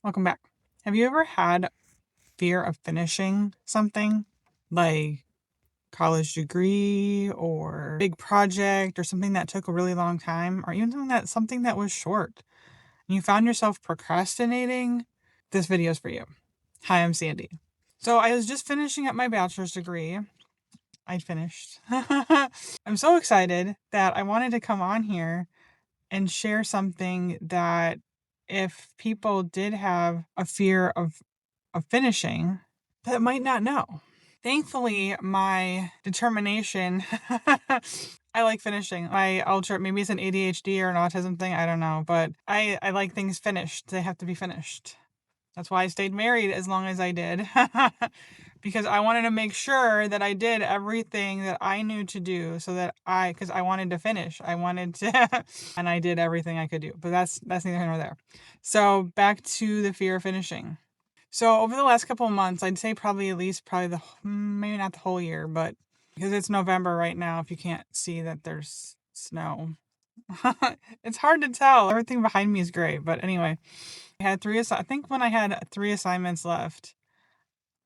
Welcome back. Have you ever had fear of finishing something like college degree or big project or something that took a really long time or even something that was short and you found yourself procrastinating? This video is for you. Hi, I'm Sandy. So I was just finishing up my bachelor's degree. I finished. I'm so excited that I wanted to come on here and share something that if people did have a fear of finishing that might not know. Thankfully, my determination, I like finishing. My ultra, maybe it's an ADHD or an autism thing, I don't know, but I like things finished. They have to be finished. That's why I stayed married as long as I did. Because I wanted to make sure that I did everything that I knew to do so that because I wanted to finish. I wanted to, and I did everything I could do. But that's neither here nor there. So back to the fear of finishing. So over the last couple of months, I'd say probably maybe not the whole year, but because it's November right now, if you can't see that there's snow, it's hard to tell. Everything behind me is gray, but anyway, I think when I had 3 assignments left,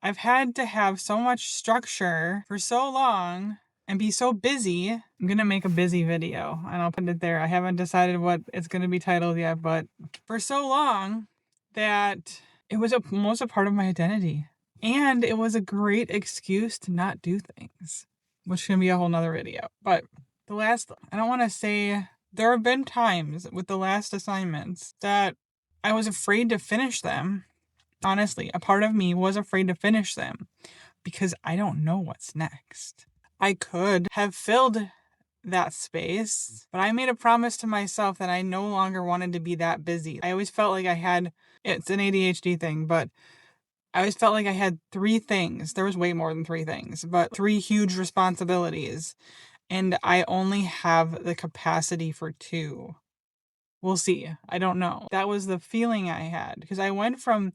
I've had to have so much structure for so long and be so busy. I'm going to make a busy video and I'll put it there. I haven't decided what it's going to be titled yet, but for so long that it was almost a part of my identity. And it was a great excuse to not do things, which can be a whole nother video. But I don't want to say, there have been times with the last assignments that I was afraid to finish them. Honestly, a part of me was afraid to finish them because I don't know what's next. I could have filled that space, but I made a promise to myself that I no longer wanted to be that busy. I always felt like it's an ADHD thing, but I always felt like I had 3 things. There was way more than 3 things, but 3 huge responsibilities. And I only have the capacity for 2. We'll see. I don't know. That was the feeling I had because I went from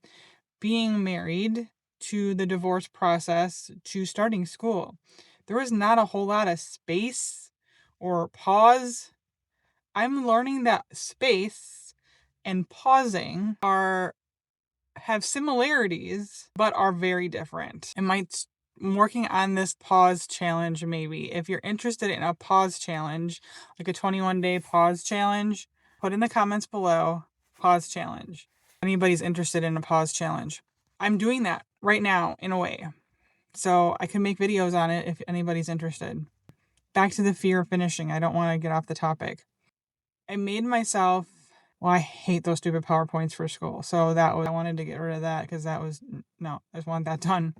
being married to the divorce process to starting school. There was not a whole lot of space or pause. I'm learning that space and pausing have similarities but are very different. I'm working on this pause challenge maybe. If you're interested in a pause challenge, like a 21-day pause challenge, put in the comments below pause challenge. Anybody's interested in a pause challenge. I'm doing that right now in a way. So I can make videos on it if anybody's interested. Back to the fear of finishing. I don't want to get off the topic. I made myself, I hate those stupid PowerPoints for school. So I wanted to get rid of that because no, I just want that done.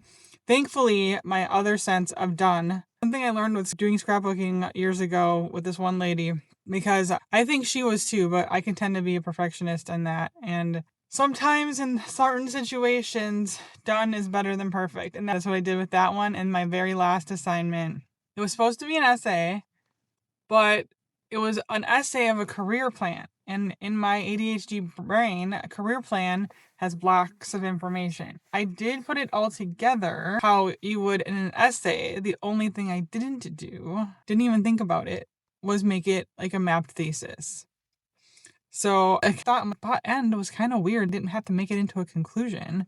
Thankfully, my other sense of done, something I learned with doing scrapbooking years ago with this one lady, because I think she was too, but I can tend to be a perfectionist in that. And sometimes in certain situations, done is better than perfect. And that's what I did with that one in my very last assignment. It was supposed to be an essay, but it was an essay of a career plan. And in my ADHD brain, a career plan has blocks of information. I did put it all together how you would in an essay. The only thing I didn't even think about it, was make it like a mapped thesis. So I thought my end was kind of weird. Didn't have to make it into a conclusion.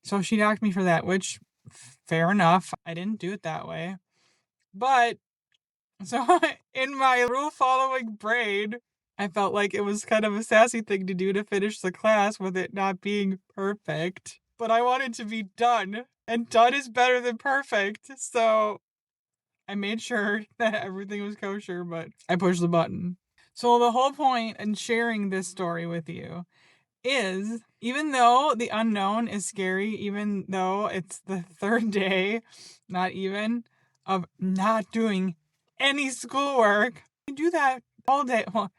So she knocked me for that, which fair enough. I didn't do it that way. But so in my rule following brain, I felt like it was kind of a sassy thing to do to finish the class with it not being perfect. But I wanted to be done, and done is better than perfect. So I made sure that everything was kosher, but I pushed the button. So the whole point in sharing this story with you is, even though the unknown is scary, even though it's the 3rd day, not even, of not doing any schoolwork, you do that all day, well,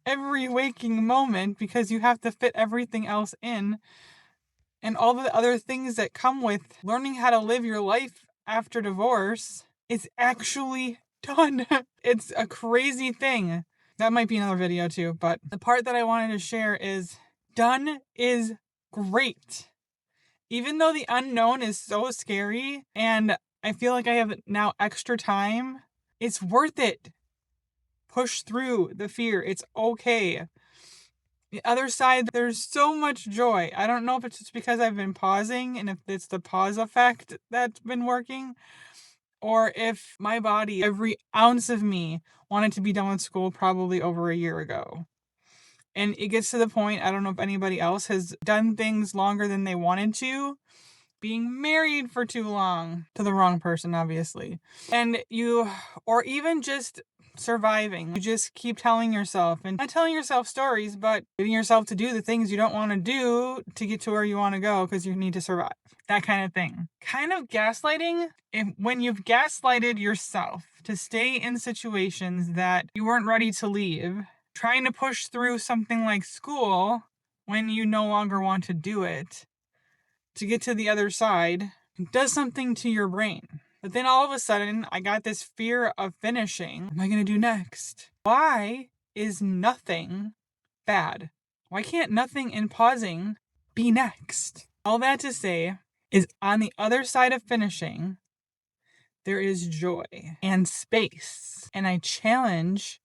every waking moment, because you have to fit everything else in and all the other things that come with learning how to live your life after divorce. It's actually done. It's a crazy thing. That might be another video too, but the part that I wanted to share is done is great. Even though the unknown is so scary and I feel like I have now extra time, it's worth it. Push through the fear. It's okay. The other side, there's so much joy. I don't know if it's just because I've been pausing and if it's the pause effect that's been working, or if my body, every ounce of me, wanted to be done with school probably over a year ago. And it gets to the point, I don't know if anybody else has done things longer than they wanted to, being married for too long to the wrong person, obviously. And or even just surviving. You just keep telling yourself, and not telling yourself stories, but getting yourself to do the things you don't want to do to get to where you want to go because you need to survive. That kind of thing. Kind of gaslighting, when you've gaslighted yourself to stay in situations that you weren't ready to leave, trying to push through something like school when you no longer want to do it to get to the other side, does something to your brain. But then all of a sudden, I got this fear of finishing. What am I going to do next? Why is nothing bad? Why can't nothing in pausing be next? All that to say is, on the other side of finishing, there is joy and space. And I challenge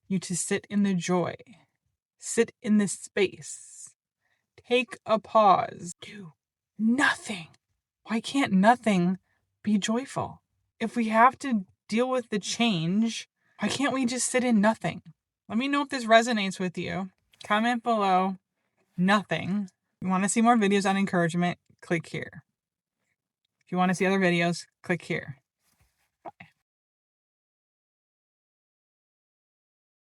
you to sit in the joy. Sit in the space. Take a pause. Do nothing. Why can't nothing be joyful? If we have to deal with the change, why can't we just sit in nothing? Let me know if this resonates with you. Comment below. Nothing. If you want to see more videos on encouragement, click here. If you want to see other videos, click here.